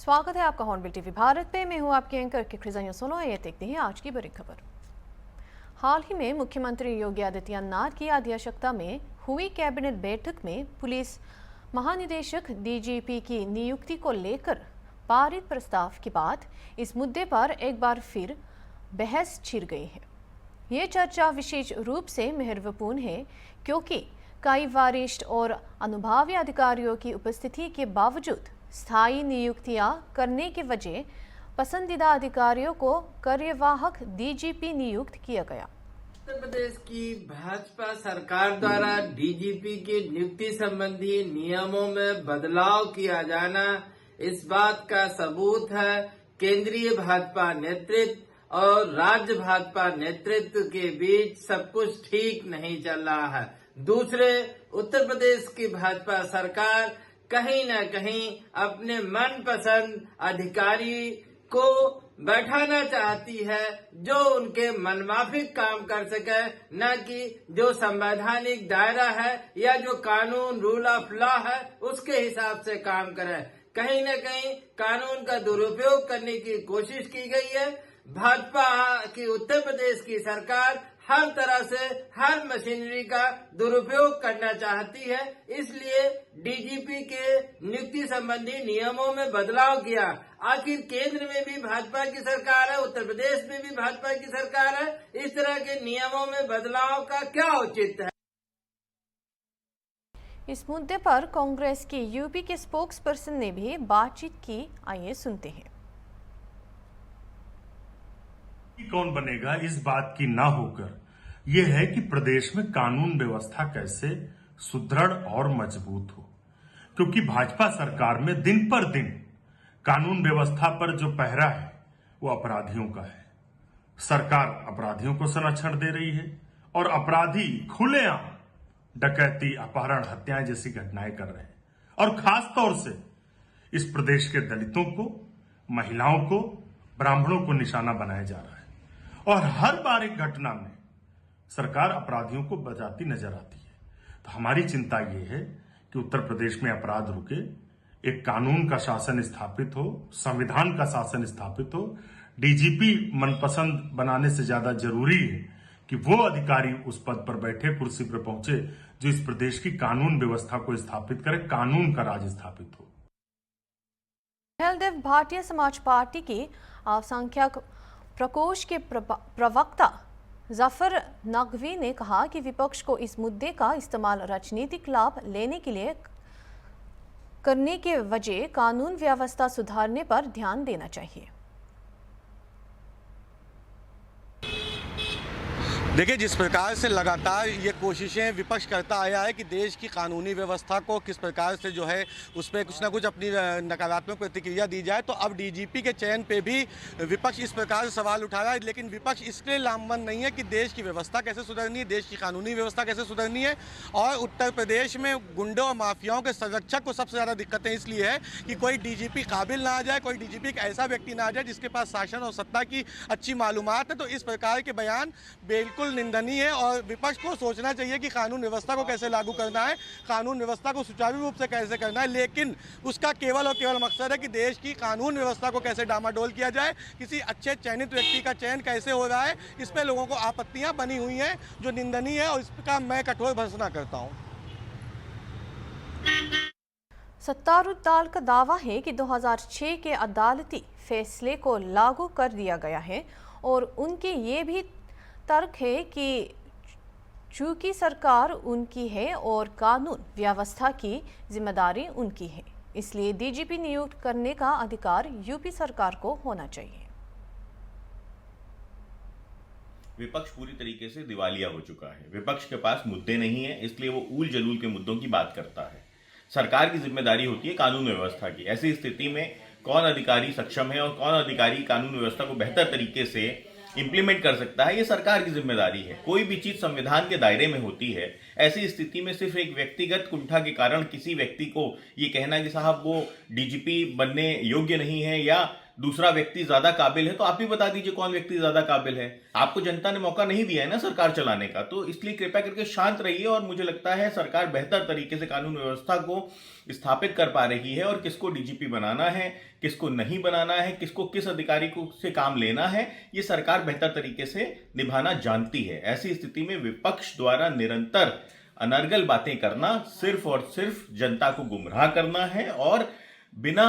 स्वागत है आपका हॉर्नबिल टीवी भारत पे। मैं हूं आपकी एंकर किखरिजा सुनो। ये देखते हैं आज की बड़ी खबर। हाल ही में मुख्यमंत्री योगी आदित्यनाथ की अध्यक्षता में हुई कैबिनेट बैठक में पुलिस महानिदेशक डीजीपी की नियुक्ति को लेकर पारित प्रस्ताव के बाद इस मुद्दे पर एक बार फिर बहस छिड़ गई है। ये चर्चा विशेष रूप से महत्वपूर्ण है क्योंकि कई वरिष्ठ और अनुभवी अधिकारियों की उपस्थिति के बावजूद स्थायी नियुक्तियां करने के वजह पसंदीदा अधिकारियों को कार्यवाहक डीजीपी नियुक्त किया गया। उत्तर प्रदेश की भाजपा सरकार द्वारा डीजीपी की नियुक्ति संबंधी नियमों में बदलाव किया जाना इस बात का सबूत है। केंद्रीय भाजपा नेतृत्व और राज्य भाजपा नेतृत्व के बीच सब कुछ ठीक नहीं चल रहा है। दूसरे, उत्तर प्रदेश की भाजपा सरकार कहीं न कहीं अपने मनपसंद अधिकारी को बैठाना चाहती है जो उनके मनमाफिक काम कर सके, न कि जो संवैधानिक दायरा है या जो कानून रूल ऑफ लॉ है उसके हिसाब से काम करे। कहीं न कहीं कानून का दुरुपयोग करने की कोशिश की गई है। भाजपा की उत्तर प्रदेश की सरकार हर तरह से हर मशीनरी का दुरुपयोग करना चाहती है, इसलिए डीजीपी के नियुक्ति संबंधी नियमों में बदलाव किया। आखिर केंद्र में भी भाजपा की सरकार है, उत्तर प्रदेश में भी भाजपा की सरकार है, इस तरह के नियमों में बदलाव का क्या औचित्य है? इस मुद्दे पर कांग्रेस के यूपी के स्पोक्स पर्सन ने भी बातचीत की। आइए सुनते हैं। कौन बनेगा इस बात की ना होकर यह है कि प्रदेश में कानून व्यवस्था कैसे सुदृढ़ और मजबूत हो, क्योंकि भाजपा सरकार में दिन पर दिन कानून व्यवस्था पर जो पहरा है वो अपराधियों का है। सरकार अपराधियों को संरक्षण दे रही है और अपराधी खुलेआम डकैती, अपहरण, हत्याएं जैसी घटनाएं कर रहे हैं और खास तौर से इस प्रदेश के दलितों को, महिलाओं को, ब्राह्मणों को निशाना बनाया जा रहा है और हर बार एक घटना में सरकार अपराधियों को बचाती नजर आती है। तो हमारी चिंता यह है कि उत्तर प्रदेश में अपराध रुके, एक कानून का शासन स्थापित हो, संविधान का शासन स्थापित हो। डीजीपी मनपसंद बनाने से ज्यादा जरूरी है कि वो अधिकारी उस पद पर बैठे, कुर्सी पर पहुंचे जो इस प्रदेश की कानून व्यवस्था को स्थापित करे, कानून का राज स्थापित हो। देव भारतीय समाज पार्टी की अल्पसंख्यक प्रकोष्ठ के प्रवक्ता जफर नकवी ने कहा कि विपक्ष को इस मुद्दे का इस्तेमाल राजनीतिक लाभ लेने के लिए करने के वजह कानून व्यवस्था सुधारने पर ध्यान देना चाहिए। देखिए, जिस प्रकार से लगातार ये कोशिशें विपक्ष करता आया है कि देश की कानूनी व्यवस्था को किस प्रकार से जो है उस पर कुछ ना कुछ अपनी नकारात्मक प्रतिक्रिया दी जाए, तो अब डीजीपी के चयन पे भी विपक्ष इस प्रकार से सवाल उठा रहा है। लेकिन विपक्ष इसके लामबंद नहीं है कि देश की व्यवस्था कैसे सुधरनी है, देश की कानूनी व्यवस्था कैसे सुधरनी है। और उत्तर प्रदेश में गुंडों और माफियाओं के संरक्षक को सबसे ज़्यादा दिक्कतें इसलिए है कि कोई डीजीपी काबिल ना आ जाए, कोई डीजीपी एक ऐसा व्यक्ति ना आ जाए जिसके पास शासन और सत्ता की अच्छी मालूमात है। तो इस प्रकार के बयान बिल्कुल निंदनीय है और विपक्ष को सोचना चाहिए कि कानून व्यवस्था को कैसे लागू करना है, कानून व्यवस्था को सुचारू रूप से कैसे करना है। लेकिन उसका केवल और केवल मकसद है कि देश की कानून व्यवस्था को कैसे डामाडोल किया जाए, किसी अच्छे चयनित व्यक्ति का चयन कैसे हो रहा है, इस पर लोगों को आपत्तियां बनी हुई हैं जो निंदनीय है और इसका मैं कठोर भर्त्सना करता हूं। सत्तारूढ़ दल का दावा है कि 2006 के अदालती फैसले को लागू कर दिया गया है और उनके ये भी तर्क है कि चूंकि सरकार उनकी है और कानून व्यवस्था की जिम्मेदारी उनकी है, इसलिए डीजीपी नियुक्त करने का अधिकार यूपी सरकार को होना चाहिए। विपक्ष पूरी तरीके से दिवालिया हो चुका है। विपक्ष के पास मुद्दे नहीं है, इसलिए वो ऊल जलूल के मुद्दों की बात करता है। सरकार की जिम्मेदारी होती है कानून व्यवस्था की। ऐसी स्थिति में कौन अधिकारी सक्षम है और कौन अधिकारी कानून व्यवस्था को बेहतर तरीके से इंप्लीमेंट कर सकता है, ये सरकार की जिम्मेदारी है। कोई भी चीज संविधान के दायरे में होती है। ऐसी स्थिति में सिर्फ एक व्यक्तिगत कुंठा के कारण किसी व्यक्ति को ये कहना कि साहब वो डीजीपी बनने योग्य नहीं है या दूसरा व्यक्ति ज्यादा काबिल है, तो आप भी बता दीजिए कौन व्यक्ति ज्यादा काबिल है। आपको जनता ने मौका नहीं दिया है ना सरकार चलाने का, तो इसलिए कृपया करके शांत रहिए। और मुझे लगता है सरकार बेहतर तरीके से कानून व्यवस्था को स्थापित कर पा रही है, और किसको डीजीपी बनाना है, किसको नहीं बनाना है, किसको किस अधिकारी को से काम लेना है, ये सरकार बेहतर तरीके से निभाना जानती है। ऐसी स्थिति में विपक्ष द्वारा निरंतर अनर्गल बातें करना सिर्फ और सिर्फ जनता को गुमराह करना है और बिना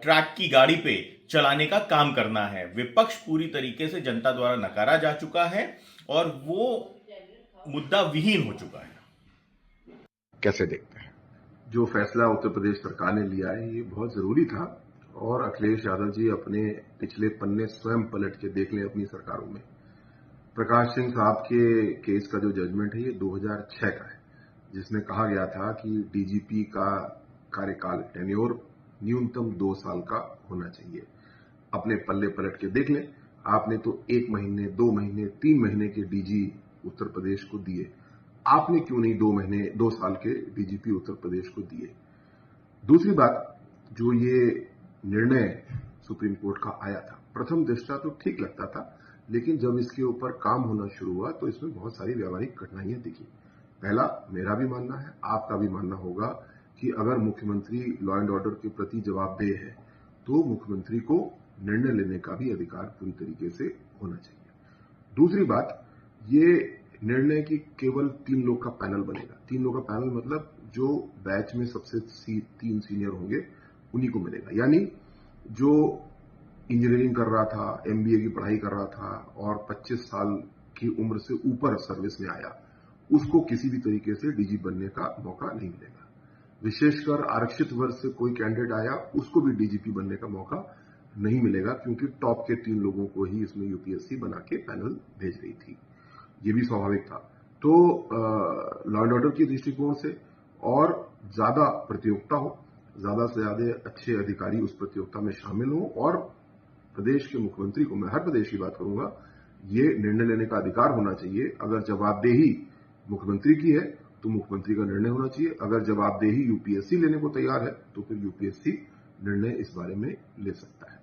ट्रैक की गाड़ी पे चलाने का काम करना है। विपक्ष पूरी तरीके से जनता द्वारा नकारा जा चुका है और वो मुद्दा विहीन हो चुका है। कैसे देखते हैं? जो फैसला उत्तर प्रदेश सरकार ने लिया है ये बहुत जरूरी था, और अखिलेश यादव जी अपने पिछले पन्ने स्वयं पलट के देख लें अपनी सरकारों में। प्रकाश सिंह साहब के केस का जो जजमेंट है ये 2006 का है, जिसमें कहा गया था कि डीजीपी का कार्यकाल टेन्योर न्यूनतम 2 साल का होना चाहिए। अपने पल्ले पलट के देख लें, आपने तो 1 महीने, 2 महीने, 3 महीने के डीजी उत्तर प्रदेश को दिए, आपने क्यों नहीं 2 महीने, 2 साल के डीजीपी उत्तर प्रदेश को दिए? दूसरी बात, जो ये निर्णय सुप्रीम कोर्ट का आया था, प्रथम दृष्टया तो ठीक लगता था, लेकिन जब इसके ऊपर काम होना शुरू हुआ तो इसमें बहुत सारी व्यावहारिक कठिनाइयां दिखी। पहला, मेरा भी मानना है, आपका भी मानना होगा कि अगर मुख्यमंत्री लॉ एंड ऑर्डर के प्रति जवाबदेह है तो मुख्यमंत्री को निर्णय लेने का भी अधिकार पूरी तरीके से होना चाहिए। दूसरी बात, ये निर्णय की केवल 3 लोग का पैनल बनेगा। 3 लोग का पैनल मतलब जो बैच में सबसे 3 सीनियर होंगे उन्हीं को मिलेगा। यानी जो इंजीनियरिंग कर रहा था, एमबीए की पढ़ाई कर रहा था और 25 साल की उम्र से ऊपर सर्विस में आया, उसको किसी भी तरीके से डीजी बनने का मौका नहीं मिलेगा। विशेषकर आरक्षित वर्ग से कोई कैंडिडेट आया, उसको भी डीजीपी बनने का मौका नहीं मिलेगा, क्योंकि टॉप के 3 लोगों को ही इसमें यूपीएससी बना के पैनल भेज रही थी। ये भी स्वाभाविक था। तो लॉ एंड ऑर्डर की दृष्टिकोण से और ज्यादा प्रतियोगिता हो, ज्यादा से ज्यादा अच्छे अधिकारी उस प्रतियोगिता में शामिल हो, और प्रदेश के मुख्यमंत्री को, मैं हर प्रदेश की बात करूंगा, ये निर्णय लेने का अधिकार होना चाहिए। अगर जवाबदेही मुख्यमंत्री की है तो मुख्यमंत्री का निर्णय होना चाहिए। अगर जवाबदेही यूपीएससी लेने को तैयार है तो फिर यूपीएससी निर्णय इस बारे में ले सकता है।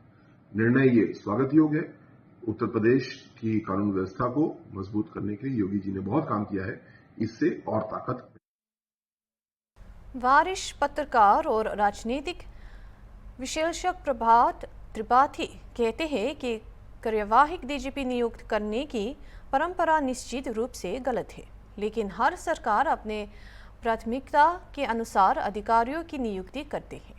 निर्णय ये स्वागत योग्य है। उत्तर प्रदेश की कानून व्यवस्था को मजबूत करने के लिए योगी जी ने बहुत काम किया है, इससे और ताकत। वरिष्ठ पत्रकार और राजनीतिक विश्लेषक प्रभात त्रिपाठी कहते हैं कि कार्यवाहक डीजीपी नियुक्त करने की परंपरा निश्चित रूप से गलत है, लेकिन हर सरकार अपने प्राथमिकता के अनुसार अधिकारियों की नियुक्ति करते हैं।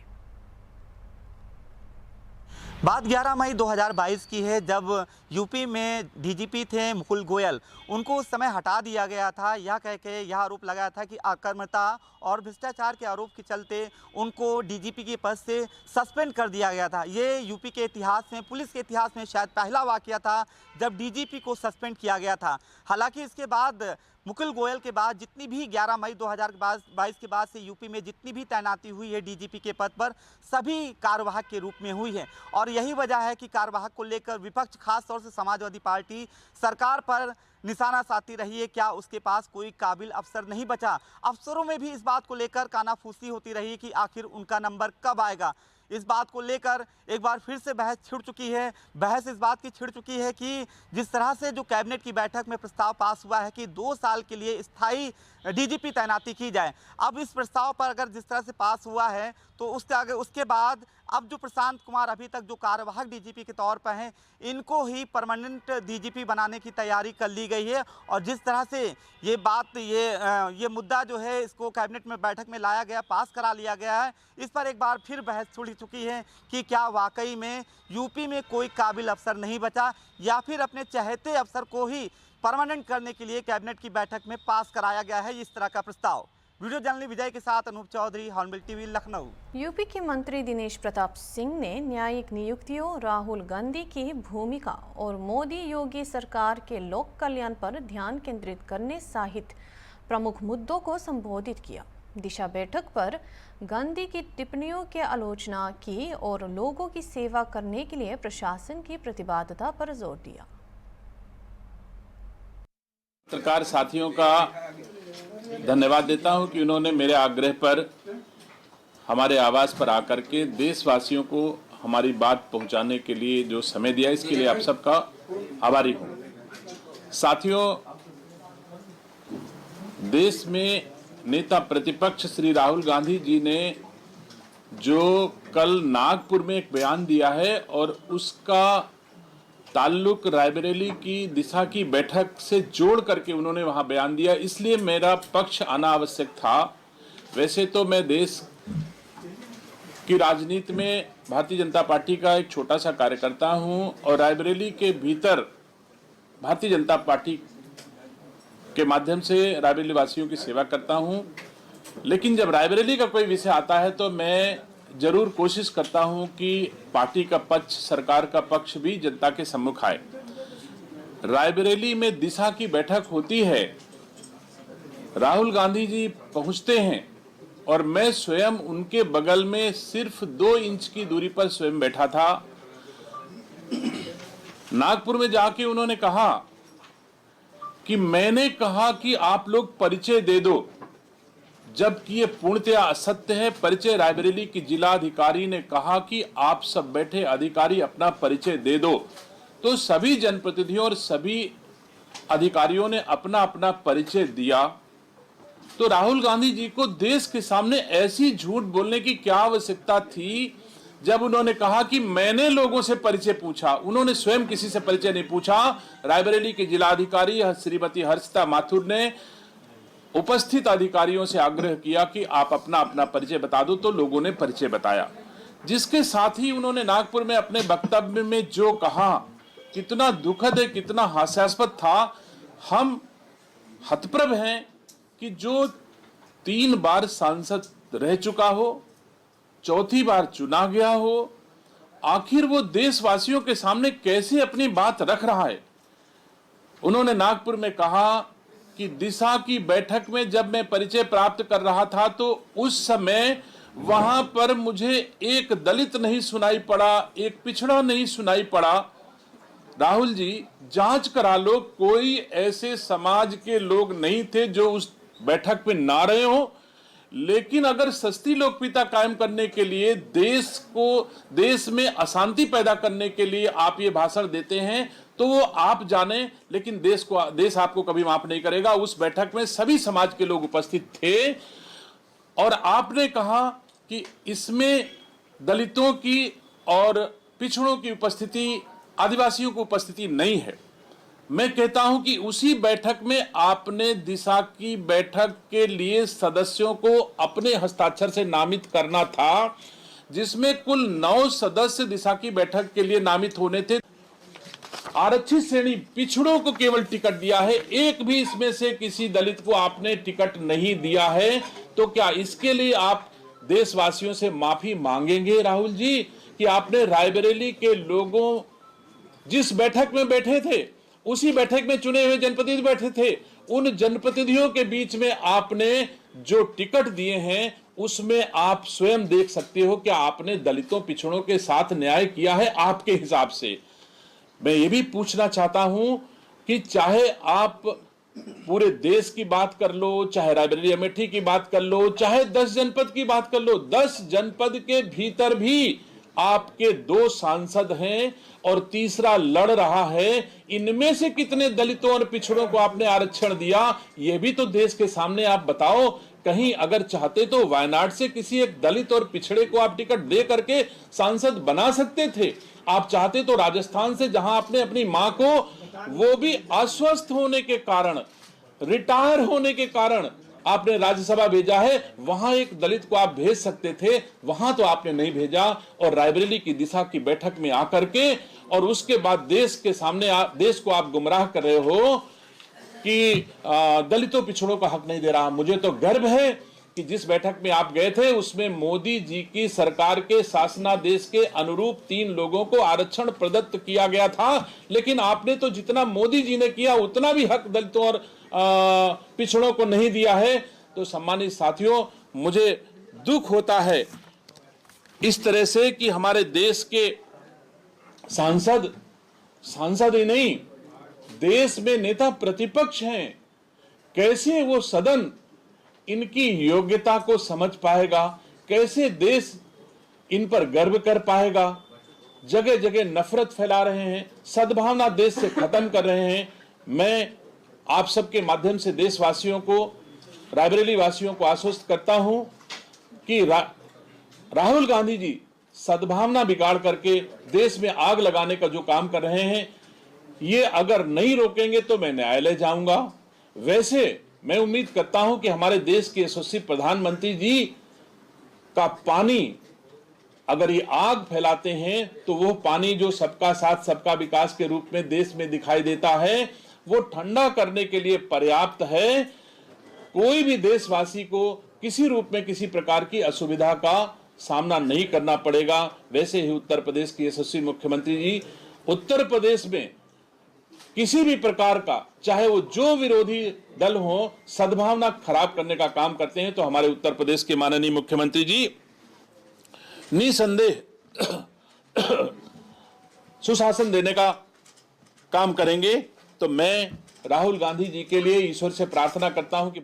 बात 11 मई 2022 की है, जब यूपी में डीजीपी थे मुकुल गोयल, उनको उस समय हटा दिया गया था। यह कह के यह आरोप लगाया था कि अकर्मता और भ्रष्टाचार के आरोप के चलते उनको डीजीपी के पद से सस्पेंड कर दिया गया था। ये यूपी के इतिहास में, पुलिस के इतिहास में शायद पहला वाकया था जब डीजीपी को सस्पेंड किया गया था। हालांकि इसके बाद मुकुल गोयल के बाद जितनी भी 11 मई 2022 के बाद से यूपी में जितनी भी तैनाती हुई है डीजीपी के पद पर, सभी कार्यवाहक के रूप में हुई है। और यही वजह है कि कार्यवाहक को लेकर विपक्ष, खासतौर से समाजवादी पार्टी, सरकार पर निशाना साधती रही है। क्या उसके पास कोई काबिल अफसर नहीं बचा? अफसरों में भी इस बात को लेकर कानाफूसी होती रही है कि आखिर उनका नंबर कब आएगा। इस बात को लेकर एक बार फिर से बहस छिड़ चुकी है। बहस इस बात की छिड़ चुकी है कि जिस तरह से जो कैबिनेट की बैठक में प्रस्ताव पास हुआ है कि 2 साल के लिए स्थायी डीजीपी तैनाती की जाए, अब इस प्रस्ताव पर अगर जिस तरह से पास हुआ है तो उसके बाद अब जो प्रशांत कुमार अभी तक जो कार्यवाहक डीजीपी के तौर पर हैं, इनको ही परमानेंट डीजीपी बनाने की तैयारी कर ली गई है। और जिस तरह से ये मुद्दा जो है इसको कैबिनेट में बैठक में लाया गया, पास करा लिया गया है, इस पर एक बार फिर बहस छिड़ चुकी है कि क्या वाकई में यूपी में कोई काबिल अफसर नहीं बचा, या फिर अपने चहेते अफसर को ही परमानेंट करने के लिए कैबिनेट की बैठक में पास कराया गया है इस तरह का प्रस्ताव। वीडियो जर्नलिस्ट विजय के साथ Anoop Chaudhary, Hornbill TV, Lucknow. UP के मंत्री दिनेश प्रताप सिंह ने न्यायिक नियुक्तियों, राहुल गांधी की भूमिका और मोदी योगी सरकार के लोक कल्याण पर ध्यान केंद्रित करने सहित प्रमुख मुद्दों को संबोधित किया। दिशा बैठक पर गांधी की टिप्पणियों की आलोचना की और लोगों की सेवा करने के लिए प्रशासन की प्रतिबद्धता पर जोर दिया। पत्रकार साथियों का धन्यवाद देता हूं कि उन्होंने मेरे आग्रह पर हमारे आवास पर आकर के देशवासियों को हमारी बात पहुंचाने के लिए जो समय दिया, इसके लिए आप सबका आभारी हूं। साथियों, देश में नेता प्रतिपक्ष श्री राहुल गांधी जी ने जो कल नागपुर में एक बयान दिया है और उसका ताल्लुक रायबरेली की दिशा की बैठक से जोड़ करके उन्होंने वहां बयान दिया, इसलिए मेरा पक्ष आना आवश्यक था। वैसे तो मैं देश की राजनीति में भारतीय जनता पार्टी का एक छोटा सा कार्यकर्ता हूं और रायबरेली के भीतर भारतीय जनता पार्टी के माध्यम से रायबरेली वासियों की सेवा करता हूं, लेकिन जब रायबरेली का कोई विषय आता है तो मैं जरूर कोशिश करता हूं कि पार्टी का पक्ष, सरकार का पक्ष भी जनता के सम्मुख आए। रायबरेली में दिशा की बैठक होती है, राहुल गांधी जी पहुंचते हैं और मैं स्वयं उनके बगल में सिर्फ 2 इंच की दूरी पर स्वयं बैठा था। नागपुर में जाके उन्होंने कहा कि मैंने कहा कि आप लोग परिचय दे दो, जबकि ये पूर्णतया असत्य है। परिचय रायबरेली की जिला अधिकारी ने कहा कि आप सब बैठे अधिकारी अपना परिचय दे दो, तो सभी जनप्रतिनिधियों और सभी अधिकारियों ने अपना अपना परिचय दिया। तो राहुल गांधी जी को देश के सामने ऐसी झूठ बोलने की क्या आवश्यकता थी, जब उन्होंने कहा कि मैंने लोगों से परिचय पूछा। उन्होंने स्वयं किसी से परिचय नहीं पूछा। रायबरेली के जिलाधिकारी श्रीमती हर्षिता माथुर ने उपस्थित अधिकारियों से आग्रह किया कि आप अपना अपना परिचय बता दो, तो लोगों ने परिचय बताया। जिसके साथ ही उन्होंने नागपुर में अपने वक्तव्य में जो कहा, कितना दुखद है, कितना हास्यास्पद था। हम हतप्रभ हैं कि जो 3 बार सांसद रह चुका हो, 4थी बार चुना गया हो, आखिर वो देशवासियों के सामने कैसे अपनी बात रख रहा है। उन्होंने नागपुर में कहा कि दिशा की बैठक में जब मैं परिचय प्राप्त कर रहा था तो उस समय वहां पर मुझे एक दलित नहीं सुनाई पड़ा, एक पिछड़ा नहीं सुनाई पड़ा। राहुल जी, जांच करा लो, कोई ऐसे समाज के लोग नहीं थे जो उस बैठक पे ना रहे हो। लेकिन अगर सस्ती लोकप्रियता कायम करने के लिए, देश में अशांति पैदा करने के लिए आप ये भाषण देते हैं तो वो आप जाने, लेकिन देश आपको कभी माफ नहीं करेगा। उस बैठक में सभी समाज के लोग उपस्थित थे और आपने कहा कि इसमें दलितों की और पिछड़ों की उपस्थिति, आदिवासियों की उपस्थिति नहीं है। मैं कहता हूं कि उसी बैठक में आपने दिशा की बैठक के लिए सदस्यों को अपने हस्ताक्षर से नामित करना था, जिसमें कुल 9 सदस्य दिशा की बैठक के लिए नामित होने थे। आरक्षित श्रेणी पिछड़ों को केवल टिकट दिया है, एक भी इसमें से किसी दलित को आपने टिकट नहीं दिया है। तो क्या इसके लिए आप देशवासियों से माफी मांगेंगे राहुल जी, कि आपने रायबरेली के लोगों, जिस बैठक में बैठे थे उसी बैठक में चुने हुए जनप्रतिनिधि बैठे थे, उन जनप्रतिनिधियों के बीच में आपने जो टिकट दिए हैं उसमें आप स्वयं देख सकते हो कि आपने दलितों पिछड़ों के साथ न्याय किया है आपके हिसाब से। मैं ये भी पूछना चाहता हूं कि चाहे आप पूरे देश की बात कर लो, चाहे रायबरेली अमेठी की बात कर लो, चाहे 10 जनपद की बात कर लो, 10 जनपद के भीतर भी आपके 2 सांसद हैं और तीसरा लड़ रहा है। इनमें से कितने दलितों और पिछड़ों को आपने आरक्षण दिया, यह भी तो देश के सामने आप बताओ। कहीं अगर चाहते तो वायनाड से किसी एक दलित और पिछड़े को आप टिकट दे करके सांसद बना सकते थे। आप चाहते तो राजस्थान से, जहां आपने अपनी मां को, वो भी अस्वस्थ होने के कारण, रिटायर होने के कारण आपने राज्यसभा भेजा है, वहां एक दलित को आप भेज सकते थे, वहां तो आपने नहीं भेजा। और रायबरेली की दिशा की बैठक में आकर के और उसके बाद देश के सामने देश को आप गुमराह कर रहे हो कि दलितों पिछड़ों का हक नहीं दे रहा। मुझे तो गर्व है कि जिस बैठक में आप गए थे उसमें मोदी जी की सरकार के शासनादेश के अनुरूप 3 लोगों को आरक्षण प्रदत्त किया गया था, लेकिन आपने तो जितना मोदी जी ने किया उतना भी हक दलितों और पिछड़ों को नहीं दिया है। तो सम्मानित साथियों, मुझे दुख होता है इस तरह से कि हमारे देश के सांसद ही नहीं, देश में नेता प्रतिपक्ष हैं, कैसे वो सदन इनकी योग्यता को समझ पाएगा, कैसे देश इन पर गर्व कर पाएगा। जगह जगह नफरत फैला रहे हैं, सद्भावना देश से खत्म कर रहे हैं। मैं आप सबके माध्यम से देशवासियों को, रायबरेली वासियों को आश्वस्त करता हूं कि राहुल गांधी जी सद्भावना बिगाड़ करके देश में आग लगाने का जो काम कर रहे हैं, ये अगर नहीं रोकेंगे तो मैं न्यायालय जाऊंगा। वैसे मैं उम्मीद करता हूं कि हमारे देश के यशस्वी प्रधानमंत्री जी का पानी, अगर ये आग फैलाते हैं तो वो पानी जो सबका साथ सबका विकास के रूप में देश में दिखाई देता है, वो ठंडा करने के लिए पर्याप्त है। कोई भी देशवासी को किसी रूप में किसी प्रकार की असुविधा का सामना नहीं करना पड़ेगा। वैसे ही उत्तर प्रदेश के यशस्वी मुख्यमंत्री जी उत्तर प्रदेश में किसी भी प्रकार का, चाहे वो जो विरोधी दल हो, सद्भावना खराब करने का काम करते हैं तो हमारे उत्तर प्रदेश के माननीय मुख्यमंत्री जी निसंदेह सुशासन देने का काम करेंगे। तो मैं राहुल गांधी जी के लिए ईश्वर से प्रार्थना करता हूं कि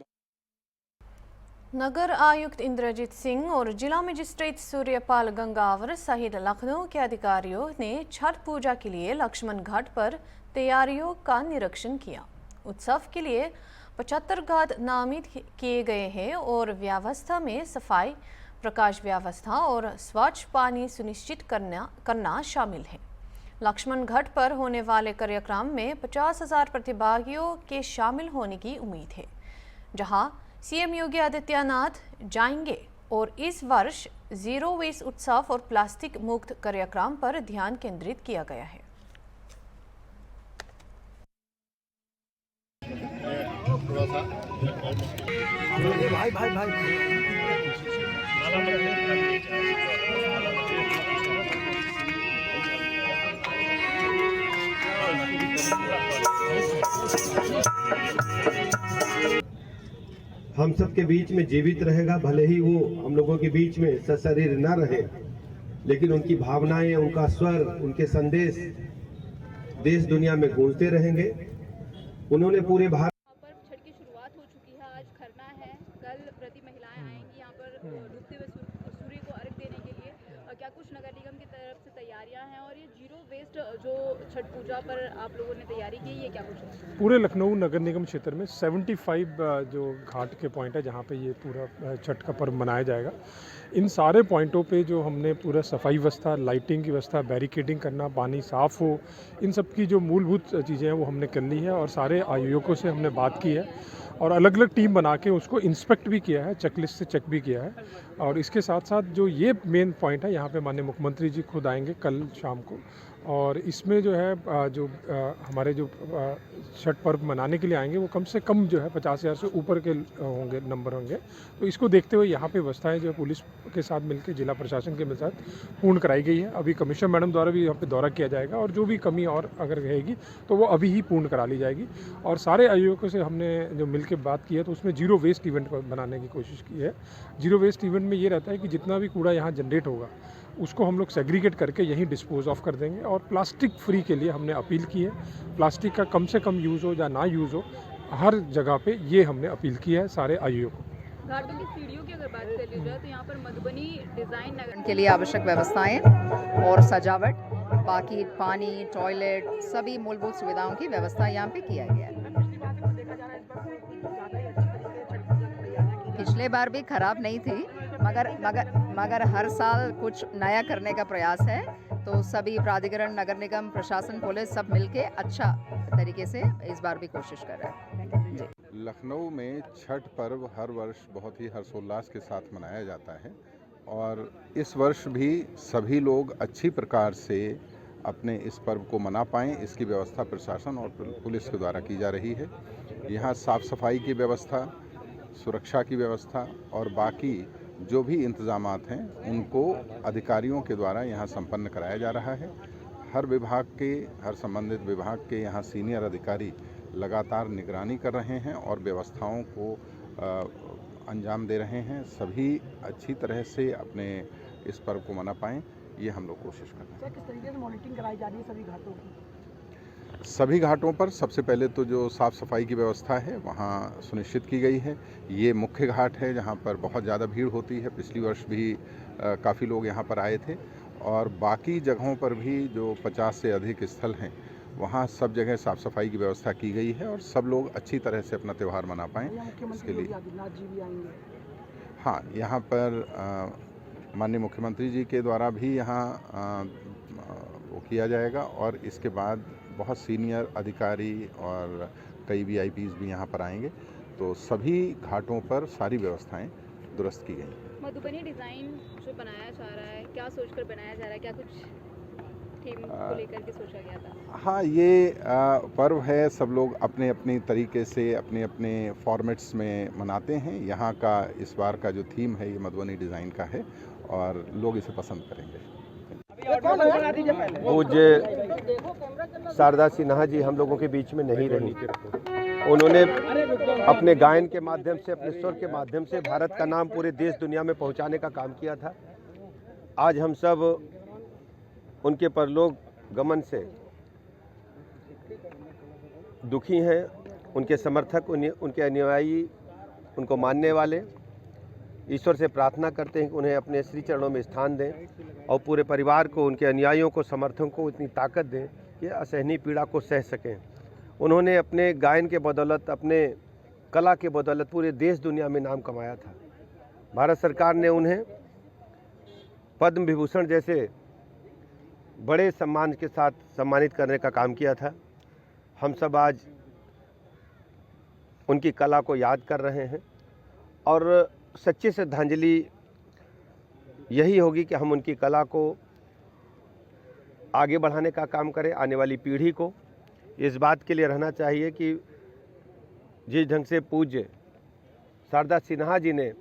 नगर आयुक्त इंद्रजीत सिंह और जिला मजिस्ट्रेट सूर्यपाल गंगावर सहित लखनऊ के अधिकारियों ने छठ पूजा के लिए लक्ष्मण घाट पर तैयारियों का निरीक्षण किया। उत्सव के लिए 75 घाट नामित किए गए हैं और व्यवस्था में सफाई, प्रकाश व्यवस्था और स्वच्छ पानी सुनिश्चित करना शामिल है। लक्ष्मण घाट पर होने वाले कार्यक्रम में 50,000 प्रतिभागियों के शामिल होने की उम्मीद है, जहां सीएम योगी आदित्यनाथ जाएंगे और इस वर्ष जीरो वेस्ट उत्सव और प्लास्टिक मुक्त कार्यक्रम पर ध्यान केंद्रित किया गया है। हम सब के बीच में जीवित रहेगा, भले ही वो हम लोगों के बीच में सशरीर न रहे, लेकिन उनकी भावनाएं, उनका स्वर, उनके संदेश देश दुनिया में गूंजते रहेंगे। उन्होंने पूरे भारत पर छठ की शुरुआत हो चुकी है। आज खरना है, कल व्रती महिलाएं आएंगी यहाँ पर डूबते हुए सूर्य को अर्घ देने के लिए। क्या कुछ नगर निगम की तरफ से तैयारियां हैं और ये जीरो वेस्ट जो छठ पूजा पर आप लोगों ने तैयारी की, ये क्या कुछ है? पूरे लखनऊ नगर निगम क्षेत्र में 75 जो घाट के पॉइंट है जहाँ पे ये पूरा छठ का पर्व मनाया जाएगा, इन सारे पॉइंटों पे जो हमने पूरा सफाई व्यवस्था, लाइटिंग की व्यवस्था, बैरिकेडिंग करना, पानी साफ़ हो, इन सब की जो मूलभूत चीज़ें हैं वो हमने कर ली है और सारे आयोजकों से हमने बात की है और अलग अलग टीम बना के उसको इंस्पेक्ट भी किया है, चेकलिस्ट से चेक भी किया है। और इसके साथ साथ जो ये मेन पॉइंट है, यहाँ पे माननीय मुख्यमंत्री जी खुद आएंगे कल शाम को और इसमें जो है हमारे जो छठ पर्व मनाने के लिए आएंगे वो कम से कम जो है 50,000 से ऊपर के होंगे, नंबर होंगे। तो इसको देखते हुए यहाँ पे व्यवस्थाएं जो है पुलिस के साथ मिलकर, जिला प्रशासन के साथ पूर्ण कराई गई है। अभी कमिश्नर मैडम द्वारा भी यहाँ पे दौरा किया जाएगा और जो भी कमी और अगर रहेगी तो वो अभी ही पूर्ण करा ली जाएगी। और सारे आयोजकों से हमने जो मिल के बात की है तो उसमें जीरो वेस्ट इवेंट बनाने की कोशिश की है। जीरो वेस्ट इवेंट में ये रहता है कि जितना भी कूड़ा यहाँ जनरेट होगा उसको हम लोग सेग्रीगेट करके यहीं डिस्पोज ऑफ कर देंगे। और प्लास्टिक फ्री के लिए हमने अपील की है, प्लास्टिक का कम से कम यूज़ हो या ना यूज़ हो, हर जगह पे ये हमने अपील की है सारे आयोजकों को। घाटों की सीढ़ियों की अगर बात कर ली जाए तो यहाँ पर मधुबनी डिजाइन नगर के लिए आवश्यक व्यवस्थाएं और सजावट, बाकी पानी, टॉयलेट, सभी मूलभूत सुविधाओं की व्यवस्था यहाँ पे किया गया है। पिछले बार भी खराब नहीं थी, मगर हर साल कुछ नया करने का प्रयास है। तो सभी प्राधिकरण, नगर निगम, प्रशासन, पुलिस सब मिलके अच्छा तरीके से इस बार भी कोशिश कर रहे हैं। लखनऊ में छठ पर्व हर वर्ष बहुत ही हर्षोल्लास के साथ मनाया जाता है और इस वर्ष भी सभी लोग अच्छी प्रकार से अपने इस पर्व को मना पाएँ, इसकी व्यवस्था प्रशासन और पुलिस के द्वारा की जा रही है। यहाँ साफ सफाई की व्यवस्था, सुरक्षा की व्यवस्था और बाकी जो भी इंतजामात हैं उनको अधिकारियों के द्वारा यहाँ संपन्न कराया जा रहा है। हर विभाग के, हर संबंधित विभाग के यहाँ सीनियर अधिकारी लगातार निगरानी कर रहे हैं और व्यवस्थाओं को अंजाम दे रहे हैं। सभी अच्छी तरह से अपने इस पर्व को मना पाएँ, ये हम लोग कोशिश कर रहे हैं। किस तरीके से मॉनिटरिंग कराई जा रही है सभी घाटों की? सभी घाटों पर सबसे पहले तो जो साफ़ सफाई की व्यवस्था है वहाँ सुनिश्चित की गई है। ये मुख्य घाट है जहाँ पर बहुत ज़्यादा भीड़ होती है। पिछली वर्ष भी काफ़ी लोग यहाँ पर आए थे और बाकी जगहों पर भी जो 50 से अधिक स्थल हैं वहाँ सब जगह साफ़ सफाई की व्यवस्था की गई है और सब लोग अच्छी तरह से अपना त्यौहार मना पाएँ इसके लिए। हाँ, यहाँ पर माननीय मुख्यमंत्री जी के द्वारा भी यहाँ वो किया जाएगा और इसके बाद बहुत सीनियर अधिकारी और कई VIPs भी यहाँ पर आएंगे, तो सभी घाटों पर सारी व्यवस्थाएं दुरुस्त की गई। मधुबनी डिज़ाइन जो बनाया जा रहा है, क्या सोचकर बनाया जा रहा है, क्या कुछ थीम को लेकर के सोचा गया था? हाँ, ये पर्व है, सब लोग अपने अपने तरीके से अपने अपने फॉर्मेट्स में मनाते हैं। यहाँ का इस बार का जो थीम है ये मधुबनी डिज़ाइन का है और लोग इसे पसंद करेंगे। पूज्य शारदा सिन्हा जी हम लोगों के बीच में नहीं रही। उन्होंने अपने गायन के माध्यम से, अपने स्वर के माध्यम से भारत का नाम पूरे देश दुनिया में पहुंचाने का काम किया था। आज हम सब उनके परलोक गमन से दुखी हैं। उनके समर्थक, उनके अनुयायी, उनको मानने वाले ईश्वर से प्रार्थना करते हैं कि उन्हें अपने श्री चरणों में स्थान दें और पूरे परिवार को, उनके अनुयायियों को, समर्थकों को इतनी ताकत दें कि असहनीय पीड़ा को सह सकें। उन्होंने अपने गायन के बदौलत, अपने कला के बदौलत पूरे देश दुनिया में नाम कमाया था। भारत सरकार ने उन्हें पद्म विभूषण जैसे बड़े सम्मान के साथ सम्मानित करने का काम किया था। हम सब आज उनकी कला को याद कर रहे हैं और सच्ची श्रद्धांजलि यही होगी कि हम उनकी कला को आगे बढ़ाने का काम करें। आने वाली पीढ़ी को इस बात के लिए रहना चाहिए कि जिस ढंग से पूज्य शारदा सिन्हा जी ने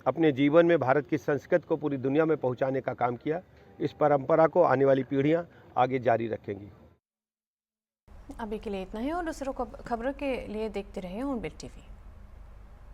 अपने जीवन में भारत की संस्कृति को पूरी दुनिया में पहुंचाने का काम किया, इस परंपरा को आने वाली पीढ़ियां आगे जारी रखेंगी। अभी के लिए इतना ही और दूसरों खबरों के लिए देखते रहिए ऑन बिग टीवी।